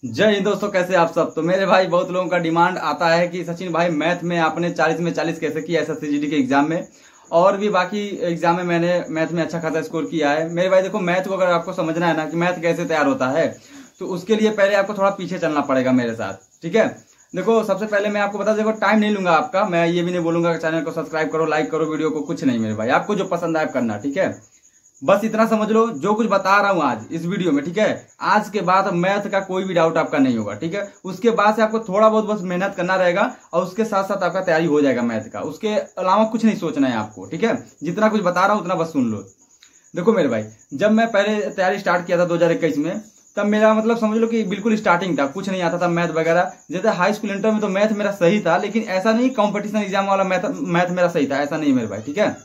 जय हिंद दोस्तों, कैसे आप सब। तो मेरे भाई बहुत लोगों का डिमांड आता है कि सचिन भाई मैथ में आपने 40 में 40 कैसे किया एसएससी के एग्जाम में, और भी बाकी एग्जाम में मैंने मैथ में अच्छा खासा स्कोर किया है। मेरे भाई देखो, मैथ को अगर आपको समझना है ना कि मैथ कैसे तैयार होता है, तो उसके लिए पहले आपको थोड़ा पीछे चलना पड़ेगा मेरे साथ, ठीक है। देखो, सबसे पहले मैं आपको बता, देखो टाइम नहीं लूंगा आपका, मैं ये भी नहीं बोलूंगा कि चैनल को सब्सक्राइब करो, लाइक करो वीडियो को, कुछ नहीं मेरे भाई। आपको जो पसंद आए करना, ठीक है। बस इतना समझ लो, जो कुछ बता रहा हूं आज इस वीडियो में, ठीक है, आज के बाद मैथ का कोई भी डाउट आपका नहीं होगा, ठीक है। उसके बाद से आपको थोड़ा बहुत बस मेहनत करना रहेगा, और उसके साथ साथ आपका तैयारी हो जाएगा मैथ का। उसके अलावा कुछ नहीं सोचना है आपको, ठीक है। जितना कुछ बता रहा हूं उतना बस सुन लो। देखो मेरे भाई, जब मैं पहले तैयारी स्टार्ट किया था 2021 में, तब मेरा मतलब समझ लो कि बिल्कुल स्टार्टिंग था, कुछ नहीं आता था मैथ वगैरह। जैसे हाई स्कूल इंटर में तो मैथ मेरा सही था, लेकिन ऐसा नहीं कॉम्पिटिशन एग्जाम वाला मैथ मेरा सही था, ऐसा नहीं मेरे भाई, ठीक है।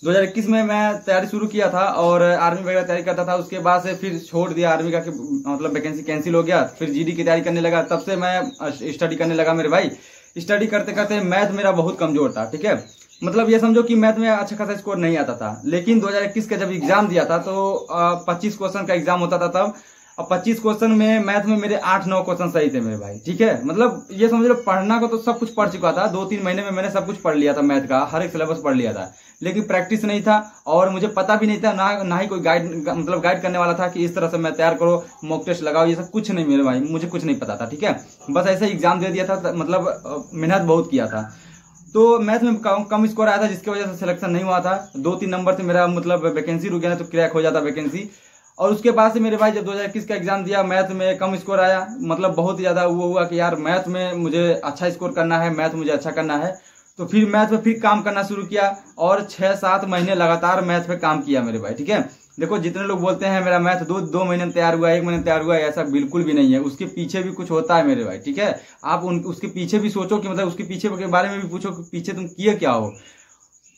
2021 में मैं तैयारी शुरू किया था और आर्मी वगैरह तैयारी करता था। उसके बाद से फिर छोड़ दिया आर्मी का, मतलब वैकेंसी कैंसिल हो गया। फिर जीडी की तैयारी करने लगा, तब से मैं स्टडी करने लगा मेरे भाई। स्टडी करते करते मैथ मेरा बहुत कमजोर था, ठीक है। मतलब ये समझो कि मैथ में अच्छा खासा स्कोर नहीं आता था। लेकिन 2021 का जब एग्जाम दिया था तो 25 क्वेश्चन का एग्जाम होता था तब, और 25 क्वेश्चन में मैथ में मेरे 8-9 क्वेश्चन सही थे मेरे भाई, ठीक है। मतलब ये समझ लो, पढ़ना को तो सब कुछ पढ़ चुका था, 2-3 महीने में मैंने सब कुछ पढ़ लिया था, मैथ का हर एक सिलेबस पढ़ लिया था। लेकिन प्रैक्टिस नहीं था, और मुझे पता भी नहीं था, ना ही कोई गाइड करने वाला था कि इस तरह से मैं तैयार करो, मॉक टेस्ट लगाओ, ये सब कुछ नहीं मेरे भाई, मुझे कुछ नहीं पता था, ठीक है। बस ऐसे एग्जाम दे दिया था, मतलब मेहनत बहुत किया था। तो मैथ में कम स्कोर आया था, जिसकी वजह से सिलेक्शन नहीं हुआ था। 2-3 नंबर से मेरा मतलब वैकेंसी रुक गया ना, तो क्रैक हो जाता वैकेंसी। और उसके बाद से मेरे भाई जब 2021 का एग्जाम दिया, मैथ में कम स्कोर आया, मतलब बहुत ज्यादा वो हुआ कि यार मैथ में मुझे अच्छा स्कोर करना है, मैथ मुझे अच्छा करना है। तो फिर मैथ पे फिर काम करना शुरू किया, और 6-7 महीने लगातार मैथ पे काम किया मेरे भाई, ठीक है। देखो, जितने लोग बोलते हैं मेरा मैथ दो महीने में तैयार हुआ, 1 महीने में तैयार हुआ, ऐसा बिल्कुल भी नहीं है। उसके पीछे भी कुछ होता है मेरे भाई, ठीक है। आप उसके पीछे भी सोचो कि मतलब उसके पीछे के बारे में भी पूछो कि पीछे तुम किए क्या हो।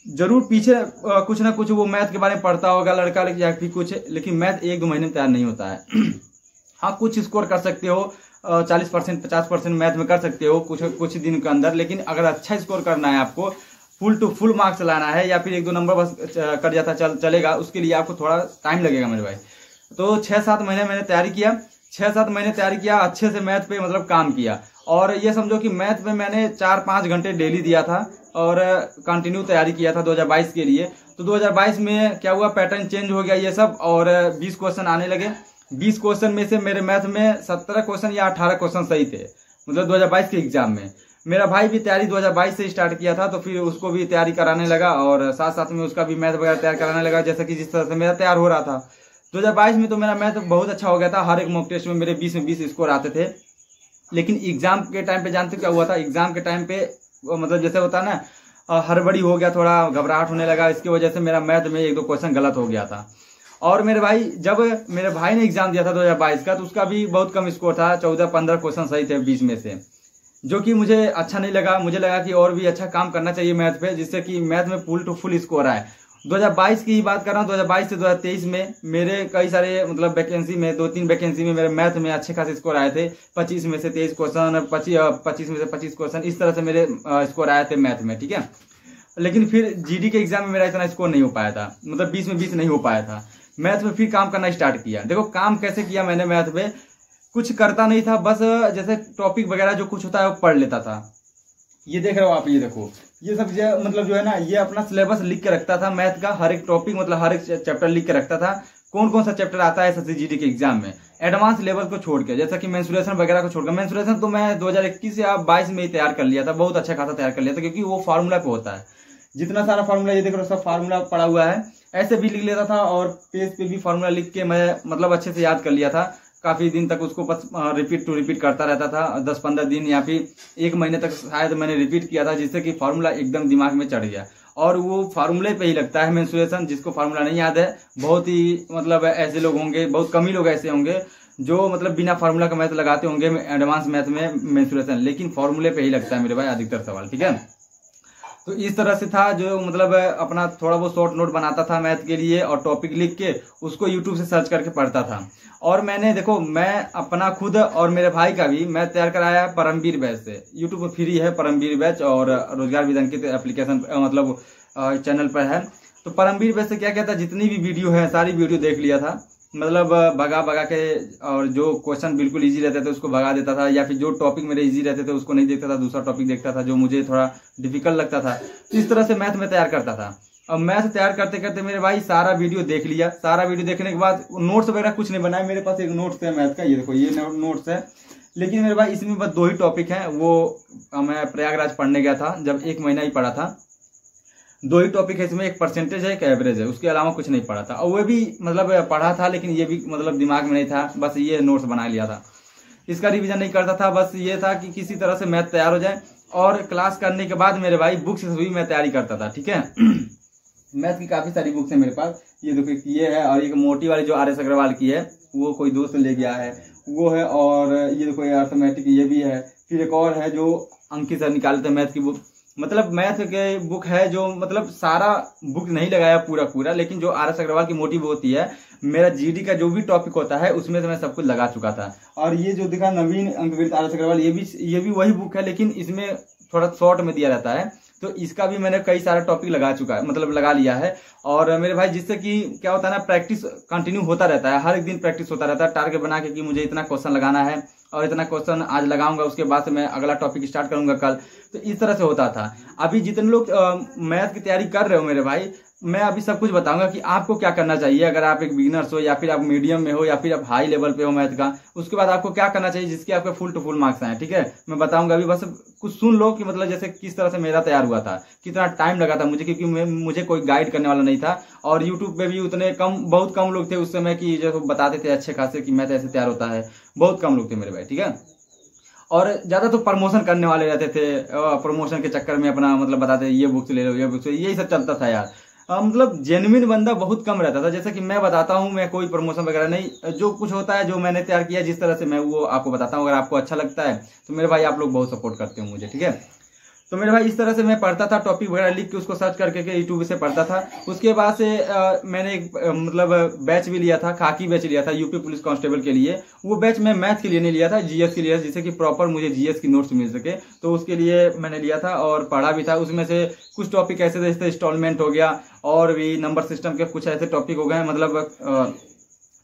जरूर पीछे कुछ ना कुछ वो मैथ के बारे में पढ़ता होगा लड़का, या फिर कुछ, लेकिन मैथ 1-2 महीने में तैयार नहीं होता है। हाँ, कुछ स्कोर कर सकते हो, 40%, 50% मैथ में कर सकते हो कुछ दिन के अंदर। लेकिन अगर अच्छा स्कोर करना है आपको, फुल टू फुल मार्क्स लाना है, या फिर 1-2 नंबर बस कट जाता चलेगा, उसके लिए आपको थोड़ा टाइम लगेगा मेरे भाई। तो 6-7 महीने मैंने तैयारी किया, 6-7 महीने तैयारी किया, अच्छे से मैथ पे मतलब काम किया। और ये समझो कि मैथ में मैंने 4-5 घंटे डेली दिया था, और कंटिन्यू तैयारी किया था 2022 के लिए। तो 2022 में क्या हुआ, पैटर्न चेंज हो गया ये सब, और 20 क्वेश्चन आने लगे। 20 क्वेश्चन में से मेरे मैथ में 17 क्वेश्चन या 18 क्वेश्चन सही थे, मतलब 2022 के एग्जाम में। मेरा भाई भी तैयारी 2022 से स्टार्ट किया था, तो फिर उसको भी तैयारी कराने लगा, और साथ साथ में उसका भी मैथ वगैरह तैयार कराने लगा, जैसे कि जिस तरह से मेरा तैयार हो रहा था। 2022 में तो मेरा मैथ बहुत अच्छा हो गया था, हर एक मॉक टेस्ट में मेरे 20 में 20 स्कोर आते थे। लेकिन एग्जाम के टाइम पे जानते क्या हुआ था, एग्जाम के टाइम पे मतलब जैसे होता है ना, हड़बड़ी हो गया, थोड़ा घबराहट होने लगा, इसकी वजह से मेरा मैथ में 1-2 क्वेश्चन गलत हो गया था। और मेरे भाई, जब मेरे भाई ने एग्जाम दिया था 2022 का, तो उसका भी बहुत कम स्कोर था, 14-15 क्वेश्चन सही थे 20 में से, जो कि मुझे अच्छा नहीं लगा। मुझे लगा कि और भी अच्छा काम करना चाहिए मैथ पे, जिससे कि मैथ में फुल टू फुल स्कोर आए। 2022 की ही बात कर रहा हूँ, 2022 से 2023 में मेरे कई सारे मतलब वैकेंसी में, 2-3 वैकेंसी में मेरे मैथ में अच्छे खासे स्कोर आए थे। 25 में से 23 क्वेश्चन, 25 में से 25 क्वेश्चन, इस तरह से मेरे स्कोर आए थे मैथ में, ठीक है। लेकिन फिर जीडी के एग्जाम में मेरा इतना स्कोर नहीं हो पाया था, मतलब 20 में 20 नहीं हो पाया था। मैथ में फिर काम करना स्टार्ट किया। देखो काम कैसे किया मैंने, मैथ में कुछ करता नहीं था, बस जैसे टॉपिक वगैरह जो कुछ होता है वो पढ़ लेता था। ये देख रहे हो आप, ये देखो, ये सब मतलब जो है ना, ये अपना सिलेबस लिख के रखता था मैथ का, हर एक टॉपिक मतलब हर एक चैप्टर लिख के रखता था, कौन कौन सा चैप्टर आता है एसएससी जीडी के एग्जाम में, एडवांस लेवल को छोड़ के, जैसा कि मेंसुरेशन वगैरह को छोड़कर। मेंसुरेशन तो मैं 2021 या 22 में ही तैयार कर लिया था, बहुत अच्छा खासा तैयार कर लिया था, क्योंकि वो फार्मूला पे होता है। जितना सारा फार्मूला ये देख रहे हो, सब फार्मूला पड़ा हुआ है, ऐसे भी लिख लेता था, और पेज पे भी फार्मूला लिख के मैं मतलब अच्छे से याद कर लिया था। काफी दिन तक उसको बस रिपीट करता रहता था, 10-15 दिन या फिर 1 महीने तक शायद मैंने रिपीट किया था, जिससे कि फार्मूला एकदम दिमाग में चढ़ गया। और वो फार्मूले पे ही लगता है मेंसुरेशन। जिसको फार्मूला नहीं याद है, बहुत ही मतलब ऐसे लोग होंगे, बहुत कम ही लोग ऐसे होंगे जो मतलब बिना फार्मूला का मैथ लगाते होंगे एडवांस मैथ में मेंसुरेशन, लेकिन फार्मूले पे ही लगता है मेरे भाई अधिकतर सवाल, ठीक है। तो इस तरह से था, जो मतलब अपना थोड़ा बहुत शॉर्ट नोट बनाता था मैथ के लिए, और टॉपिक लिख के उसको यूट्यूब से सर्च करके पढ़ता था। और मैंने देखो, मैं अपना खुद और मेरे भाई का भी मैथ तैयार कराया है परमवीर बैच से। यूट्यूब पर फ्री है परमवीर बैच, और रोजगार विद अंकित एप्लीकेशन मतलब चैनल पर है। तो परमवीर बैच से क्या क्या था, जितनी भी वीडियो है सारी वीडियो देख लिया था, मतलब भगा भगा के, और जो क्वेश्चन बिल्कुल इजी रहते थे उसको भगा देता था, या फिर जो टॉपिक मेरे इजी रहते थे उसको नहीं देखता था, दूसरा टॉपिक देखता था जो मुझे थोड़ा डिफिकल्ट लगता था। तो इस तरह से मैथ में तैयार करता था। अब मैथ तैयार करते करते मेरे भाई सारा वीडियो देख लिया। सारा वीडियो देखने के बाद नोट्स वगैरह कुछ नहीं बनाया। मेरे पास एक नोट्स है मैथ का, ये देखो ये नोट्स है, लेकिन मेरे भाई इसमें बस 2 ही टॉपिक हैं। वो मैं प्रयागराज पढ़ने गया था जब 1 महीना ही पढ़ा था। 2 ही टॉपिक है इसमें, एक परसेंटेज है, एक एवरेज है, उसके अलावा कुछ नहीं पढ़ा था। और वो भी मतलब पढ़ा था लेकिन ये भी मतलब दिमाग में नहीं था, बस ये नोट्स बना लिया था। इसका रिवीजन नहीं करता था, बस ये था कि किसी तरह से मैथ तैयार हो जाए। और क्लास करने के बाद मेरे भाई बुक्स से भी मैं तैयारी करता था, ठीक है। मैथ की काफी सारी बुक्स है मेरे पास, ये देखो ये है, और एक मोटी वाली जो RS अग्रवाल की है वो कोई दोस्त ले गया है वो है, और ये देखो ये अर्थमेटिक ये भी है। फिर एक और है जो अंकित सर निकालते हैं मैथ की बुक, मतलब मैथ के बुक है जो मतलब सारा बुक नहीं लगाया पूरा, लेकिन जो RS अग्रवाल की मोटी बुक होती है, मेरा GD का जो भी टॉपिक होता है उसमें से मैं सब कुछ लगा चुका था। और ये जो दिखा नवीन अंकगणित RS अग्रवाल, ये भी वही बुक है, लेकिन इसमें थोड़ा शॉर्ट में दिया रहता है। तो इसका भी मैंने कई सारा टॉपिक लगा चुका है, मतलब लगा लिया है। और मेरे भाई जिससे कि क्या होता है ना, प्रैक्टिस कंटिन्यू होता रहता है, हर एक दिन प्रैक्टिस होता रहता है। टारगेट बना के कि मुझे इतना क्वेश्चन लगाना है और इतना क्वेश्चन आज लगाऊंगा, उसके बाद से मैं अगला टॉपिक स्टार्ट करूंगा कल। तो इस तरह से होता था। अभी जितने लोग मैथ की तैयारी कर रहे हो मेरे भाई, मैं अभी सब कुछ बताऊंगा कि आपको क्या करना चाहिए। अगर आप एक बिगिनर्स हो, या फिर आप मीडियम में हो, या फिर आप हाई लेवल पे हो मैथ का, उसके बाद आपको क्या करना चाहिए जिसके आपके फुल टू फुल मार्क्स आए, ठीक है। मैं बताऊंगा अभी, बस कुछ सुन लो कि मतलब जैसे किस तरह से मेरा तैयार हुआ था, कितना टाइम लगा था मुझे, क्योंकि मुझे कोई गाइड करने वाला नहीं था। और यूट्यूब पे भी उतने बहुत कम लोग थे उस समय कि जो बताते थे अच्छे खासे कि मैथ ऐसे तैयार होता है, बहुत कम लोग थे मेरे भाई, ठीक है। और ज्यादा तो प्रमोशन करने वाले रहते थे, प्रमोशन के चक्कर में अपना मतलब बताते ये बुक्स ले लो, ये बुक्स, यही सब चलता था यार। मतलब जेन्युइन बंदा बहुत कम रहता था। जैसे कि मैं बताता हूँ, मैं कोई प्रमोशन वगैरह नहीं, जो कुछ होता है जो मैंने तैयार किया जिस तरह से मैं वो आपको बताता हूँ। अगर आपको अच्छा लगता है तो मेरे भाई आप लोग बहुत सपोर्ट करते हो मुझे, ठीक है। तो मेरे भाई इस तरह से मैं पढ़ता था, टॉपिक वगैरह लिख के उसको सर्च करके यूट्यूब से पढ़ता था। उसके बाद से मैंने एक मतलब बैच भी लिया था, खाकी बैच लिया था यूपी पुलिस कांस्टेबल के लिए। वो बैच मैं मैथ के लिए नहीं लिया था, GS के लिए, जिससे कि प्रॉपर मुझे GS की नोट्स मिल सके, तो उसके लिए मैंने लिया था और पढ़ा भी था। उसमें से कुछ टॉपिक ऐसे थे जैसे इंस्टॉलमेंट हो गया, और भी नंबर सिस्टम के कुछ ऐसे टॉपिक हो गए, मतलब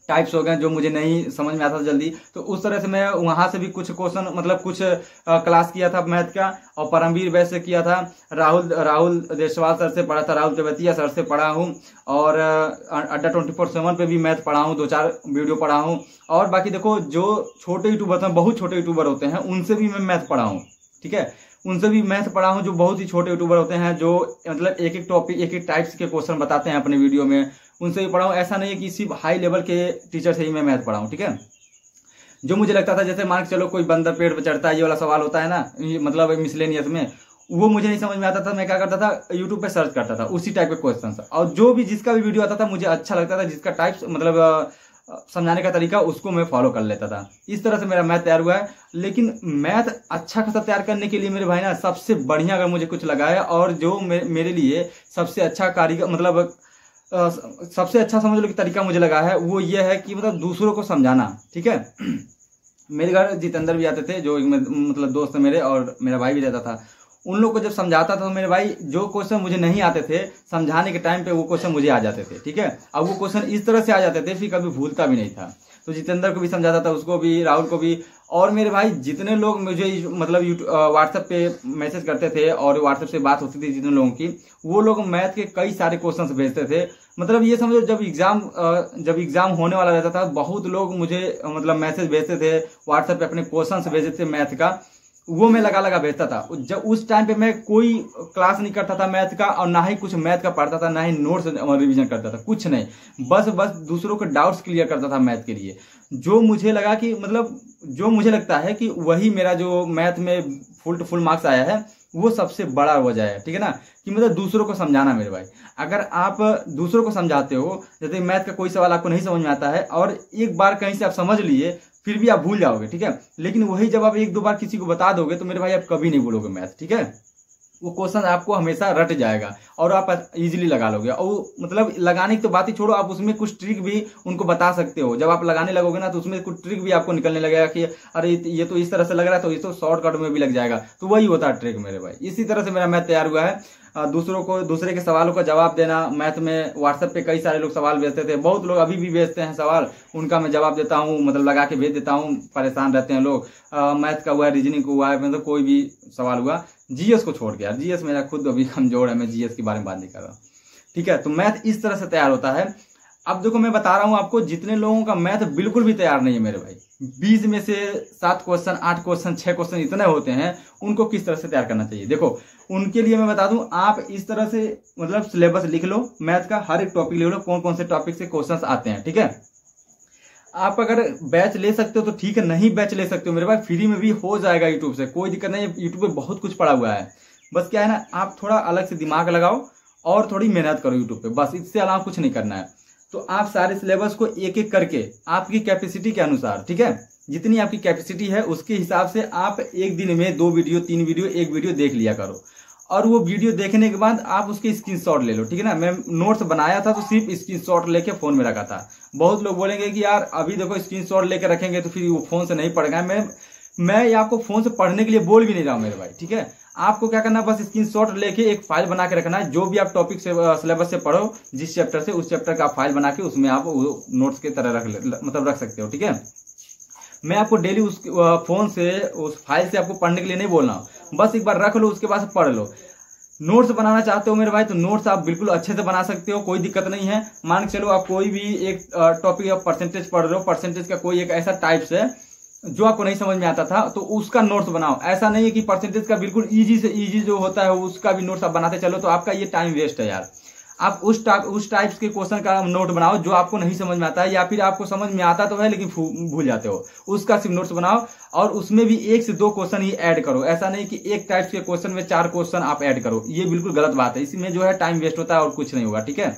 टाइप्स हो गए जो मुझे नहीं समझ में आता था जल्दी। तो उस तरह से मैं वहां से भी कुछ क्वेश्चन मतलब कुछ क्लास किया था मैथ का, और परमवीर बैच से किया था। राहुल देशवाल सर से पढ़ा था, राहुल तेवतिया सर से पढ़ा हूँ, और अड्डा 24/7 पे भी मैथ पढ़ा हूँ, 2-4 वीडियो पढ़ा हूँ। और बाकी देखो जो छोटे यूट्यूबर हैं, बहुत छोटे यूट्यूबर होते हैं, उनसे भी मैं मैथ पढ़ा हूँ, ठीक है। उनसे भी मैथ पढ़ा हूँ, जो बहुत ही छोटे यूट्यूबर होते हैं, जो मतलब एक एक टॉपिक एक एक टाइप्स के क्वेश्चन बताते हैं अपने वीडियो में, उनसे भी पढ़ा हूँ। ऐसा नहीं है कि सिर्फ हाई लेवल के टीचर से ही मैं मैथ पढ़ा हूँ, ठीक है। जो मुझे लगता था, जैसे मान के चलो कोई बंदर पेड़ पर चढ़ता है, ये वाला सवाल होता है ना, मतलब मिसलेनियस में, वो मुझे नहीं समझ में आता था। मैं क्या करता था, यूट्यूब पे सर्च करता था उसी टाइप के क्वेश्चन, और जो भी जिसका भी वीडियो आता था मुझे अच्छा लगता था, जिसका टाइप्स मतलब समझाने का तरीका उसको मैं फॉलो कर लेता था। इस तरह से मेरा मैथ तैयार हुआ है। लेकिन मैथ अच्छा खासा तैयार करने के लिए मेरे भाई ना, सबसे बढ़िया अगर मुझे कुछ लगा है, और जो मेरे लिए सबसे अच्छा कारीगर मतलब सबसे अच्छा समझ लो कि तरीका मुझे लगा है, वो ये है कि मतलब दूसरों को समझाना, ठीक है। मेरे घर जितेंद्र भी आते थे, जो मतलब दोस्त मेरे, और मेरा भाई भी रहता था। उन लोग को जब समझाता था तो मेरे भाई जो क्वेश्चन मुझे नहीं आते थे समझाने के टाइम पे, वो क्वेश्चन मुझे आ जाते थे, ठीक है। अब वो क्वेश्चन इस तरह से आ जाते थे फिर कभी भूलता भी नहीं था। तो जितेंद्र को भी समझाता था, उसको भी, राहुल को भी। और मेरे भाई जितने लोग मुझे मतलब व्हाट्सएप पे मैसेज करते थे और व्हाट्सएप से बात होती थी जितने लोगों की, वो लोग मैथ के कई सारे क्वेश्चन भेजते थे। मतलब ये समझो जब एग्जाम होने वाला रहता था, बहुत लोग मुझे मतलब मैसेज भेजते थे, व्हाट्सएप पे अपने क्वेश्चन भेजते थे मैथ का, वो मैं लगा भेजता था। जब उस टाइम पे मैं कोई क्लास नहीं करता था मैथ का, और ना ही कुछ मैथ का पढ़ता था, ना ही नोट्स रिवीजन करता था, कुछ नहीं। बस दूसरों के डाउट्स क्लियर करता था मैथ के लिए। जो मुझे लगा कि मतलब जो मुझे लगता है कि वही मेरा जो मैथ में फुल टू फुल मार्क्स आया है, वो सबसे बड़ा वजह है, ठीक है ना। कि मतलब दूसरों को समझाना मेरे भाई। अगर आप दूसरों को समझाते हो, जैसे मैथ का कोई सवाल आपको नहीं समझ में आता है और एक बार कहीं से आप समझ लिए, फिर भी आप भूल जाओगे, ठीक है। लेकिन वही जब आप 1-2 बार किसी को बता दोगे तो मेरे भाई आप कभी नहीं भूलोगे मैथ, ठीक है। वो क्वेश्चन आपको हमेशा रट जाएगा और आप इजीली लगा लोगे। और मतलब लगाने की तो बात ही छोड़ो, आप उसमें कुछ ट्रिक भी उनको बता सकते हो। जब आप लगाने लगोगे ना तो उसमें कुछ ट्रिक भी आपको निकलने लगेगा कि अरे ये तो इस तरह से लग रहा है, तो ये तो शॉर्टकट में भी लग जाएगा। तो वही होता है ट्रिक मेरे भाई। इसी तरह से मेरा मैथ तैयार हुआ है। दूसरे के सवालों का जवाब देना मैथ में। व्हाट्सएप पे कई सारे लोग सवाल भेजते थे, बहुत लोग अभी भी भेजते हैं सवाल, उनका मैं जवाब देता हूँ, मतलब लगा के भेज देता हूँ। परेशान रहते हैं लोग, मैथ का हुआ है, रीजनिंग का हुआ है, मतलब कोई भी सवाल हुआ। जीएस को छोड़ के यार, जीएस मेरा खुद अभी कमजोर है, मैं जीएस के बारे में बात नहीं कर रहा। ठीक है, तो मैथ इस तरह से तैयार होता है। अब देखो मैं बता रहा हूं आपको, जितने लोगों का मैथ बिल्कुल भी तैयार नहीं है मेरे भाई, 20 में से 7 क्वेश्चन, 8 क्वेश्चन, 6 क्वेश्चन इतने होते हैं, उनको किस तरह से तैयार करना चाहिए। देखो उनके लिए मैं बता दूं, आप इस तरह से मतलब सिलेबस लिख लो मैथ का, हर एक टॉपिक लिख लो, कौन कौन से टॉपिक से क्वेश्चंस आते हैं। ठीक है, आप अगर बैच ले सकते हो तो ठीक है, नहीं बैच ले सकते हो मेरे भाई, फ्री में भी हो जाएगा यूट्यूब से, कोई दिक्कत नहीं है। यूट्यूब पे बहुत कुछ पड़ा हुआ है, बस क्या है ना, आप थोड़ा अलग से दिमाग लगाओ और थोड़ी मेहनत करो यूट्यूब पे, बस इससे अलावा कुछ नहीं करना है। तो आप सारे सिलेबस को एक एक करके आपकी कैपेसिटी के अनुसार, ठीक है, जितनी आपकी कैपेसिटी है उसके हिसाब से आप एक दिन में 2 वीडियो, 3 वीडियो, 1 वीडियो देख लिया करो। और वो वीडियो देखने के बाद आप उसके स्क्रीनशॉट ले लो। ठीक है ना, मैं नोट्स बनाया था तो सिर्फ स्क्रीनशॉट लेके फोन में रखा था। बहुत लोग बोलेंगे कि यार अभी देखो स्क्रीनशॉट लेके रखेंगे तो फिर वो फोन से नहीं पढ़ेगा। मैं आपको फोन से पढ़ने के लिए बोल भी नहीं रहा हूं मेरे भाई। ठीक है, आपको क्या करना है, बस स्क्रीनशॉट लेके एक फाइल बना के रखना है। जो भी आप टॉपिक से सिलेबस से पढ़ो, जिस चैप्टर से, उस चैप्टर का फाइल बना के उसमें आप नोट्स की तरह रख सकते हो। ठीक है, मैं आपको डेली उस फोन से, उस फाइल से आपको पढ़ने के लिए नहीं बोल रहा हूं, बस एक बार रख लो, उसके बाद पढ़ लो। नोट्स बनाना चाहते हो मेरे भाई तो नोट्स आप बिल्कुल अच्छे से बना सकते हो, कोई दिक्कत नहीं है। मान के चलो आप कोई भी एक टॉपिक या परसेंटेज पढ़ रहे हो, परसेंटेज का कोई एक ऐसा टाइप्स है जो आपको नहीं समझ में आता था, तो उसका नोट्स बनाओ। ऐसा नहीं है कि परसेंटेज का बिल्कुल इजी से इजी जो होता है उसका भी नोट्स आप बनाते चलो, तो आपका ये टाइम वेस्ट है यार। आप उस टाइप्स के क्वेश्चन का नोट बनाओ जो आपको नहीं समझ में आता है, या फिर आपको समझ में आता तो है लेकिन भूल जाते हो, उसका सिर्फ नोट्स बनाओ। और उसमें भी 1 से 2 क्वेश्चन ही ऐड करो। ऐसा नहीं कि एक टाइप्स के क्वेश्चन में 4 क्वेश्चन आप ऐड करो, ये बिल्कुल गलत बात है। इसमें जो है टाइम वेस्ट होता है और कुछ नहीं होगा। ठीक है,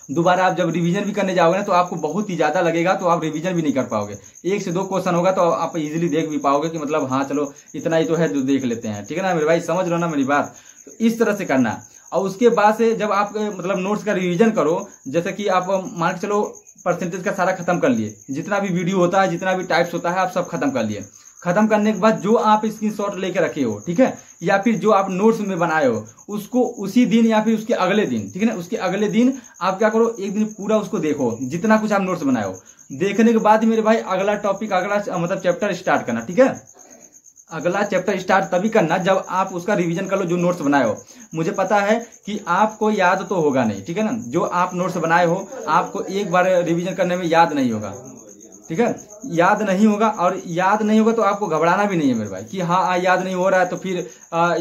दोबारा आप जब रिवीजन भी करने जाओगे ना तो आपको बहुत ही ज्यादा लगेगा, तो आप रिवीजन भी नहीं कर पाओगे। 1 से 2 क्वेश्चन होगा तो आप इजीली देख भी पाओगे कि मतलब हाँ चलो इतना ही तो है जो देख लेते हैं। ठीक है ना मेरे भाई, समझ लो ना मेरी बात। तो इस तरह से करना। और उसके बाद से जब आप मतलब नोट्स का रिवीजन करो, जैसे कि आप मान के चलो परसेंटेज का सारा खत्म कर लिए, जितना भी वीडियो होता है, जितना भी टाइप्स होता है, आप सब खत्म कर लिए। खत्म करने के बाद जो आप स्क्रीनशॉट लेके रखे हो, ठीक है, या फिर जो आप नोट्स में बनाए हो, उसको उसी दिन या फिर उसके अगले दिन, ठीक है ना, उसके अगले दिन आप क्या करो, एक दिन पूरा उसको देखो, जितना कुछ आप नोट्स बनाए हो। देखने के बाद मेरे भाई अगला टॉपिक, अगला मतलब चैप्टर स्टार्ट करना। ठीक है, अगला चैप्टर स्टार्ट तभी करना जब आप उसका रिवीजन कर लो, जो नोट्स बनाए हो। मुझे पता है कि आपको याद तो होगा नहीं, ठीक है ना, जो आप नोट्स बनाए हो आपको एक बार रिवीजन करने में याद नहीं होगा। ठीक है, याद नहीं होगा, और याद नहीं होगा तो आपको घबराना भी नहीं है मेरे भाई कि हाँ याद नहीं हो रहा है तो फिर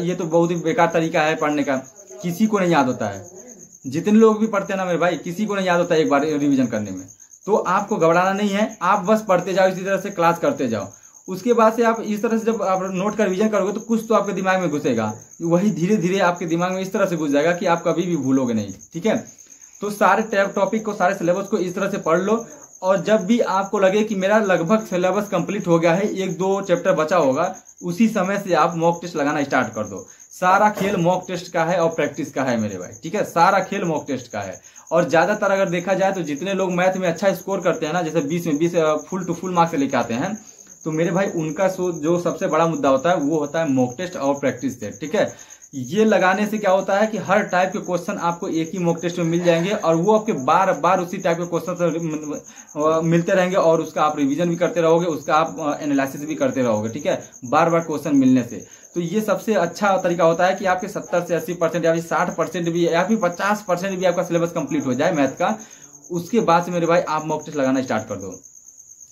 ये तो बहुत ही बेकार तरीका है पढ़ने का। किसी को नहीं याद होता है, जितने लोग भी पढ़ते हैं ना मेरे भाई, किसी को नहीं याद होता है एक बार रिवीजन करने में। तो आपको घबराना नहीं है, आप बस पढ़ते जाओ, इसी तरह से क्लास करते जाओ। उसके बाद से आप इस तरह से जब आप नोट का रिवीजन करोगे तो कुछ तो आपके दिमाग में घुसेगा, वही धीरे धीरे आपके दिमाग में इस तरह से घुस जाएगा कि आप कभी भी भूलोगे नहीं। ठीक है, तो सारे टॉपिक को, सारे सिलेबस को इस तरह से पढ़ लो। और जब भी आपको लगे कि मेरा लगभग सिलेबस कंप्लीट हो गया है, 1-2 चैप्टर बचा होगा, उसी समय से आप मॉक टेस्ट लगाना स्टार्ट कर दो। सारा खेल मॉक टेस्ट का है और प्रैक्टिस का है मेरे भाई। ठीक है, सारा खेल मॉक टेस्ट का है। और ज्यादातर अगर देखा जाए तो जितने लोग मैथ में अच्छा स्कोर करते हैं ना, जैसे 20 में 20 फुल टू फुल मार्क्स लेके आते हैं, तो मेरे भाई उनका जो सबसे बड़ा मुद्दा होता है वो होता है मॉक टेस्ट और प्रैक्टिस टेस्ट। ठीक है, ये लगाने से क्या होता है कि हर टाइप के क्वेश्चन आपको एक ही मॉक टेस्ट में मिल जाएंगे, और वो आपके बार बार उसी टाइप के क्वेश्चन मिलते रहेंगे, और उसका आप रिवीजन भी करते रहोगे, उसका आप एनालिसिस भी करते रहोगे। ठीक है, बार बार क्वेश्चन मिलने से। तो ये सबसे अच्छा तरीका होता है कि आपके 70 से 80% या फिर 60% भी या फिर 50% भी आपका सिलेबस कंप्लीट हो जाए मैथ का। उसके बाद से मेरे भाई आप मॉक टेस्ट लगाना स्टार्ट कर दो।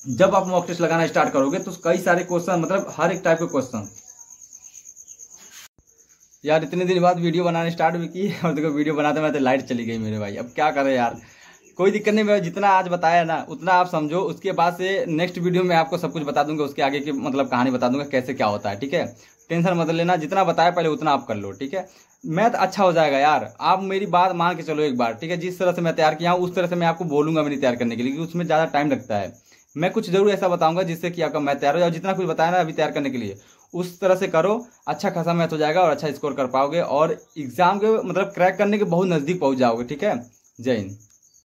जब आप मॉक टेस्ट लगाना स्टार्ट करोगे तो कई सारे क्वेश्चन, मतलब हर एक टाइप के क्वेश्चन। यार इतने दिन बाद वीडियो बनाने स्टार्ट भी की और देखो वीडियो बनाते बनाते लाइट चली गई मेरे भाई। अब क्या करें यार, कोई दिक्कत नहीं, मैं जितना आज बताया ना उतना आप समझो। उसके बाद से नेक्स्ट वीडियो में आपको सब कुछ बता दूंगा, उसके आगे की मतलब कहानी बता दूंगा कैसे क्या होता है। ठीक है, टेंशन मत लेना, जितना बताया पहले उतना आप कर लो। ठीक है, मैथ अच्छा हो जाएगा यार, आप मेरी बात मान के चलो एक बार। ठीक है, जिस तरह से मैं तैयार किया हूँ उस तरह से मैं आपको बोलूंगा मेरी तैयार करने के लिए, क्योंकि उसमें ज्यादा टाइम लगता है। मैं कुछ जरूर ऐसा बताऊंगा जिससे कि आपका मैथ तैयार हो जाए। जितना कुछ बताया ना अभी तैयार करने के लिए, उस तरह से करो, अच्छा खासा मैथ हो जाएगा और अच्छा स्कोर कर पाओगे और एग्जाम के मतलब क्रैक करने के बहुत नज़दीक पहुंच जाओगे। ठीक है, जय हिंद।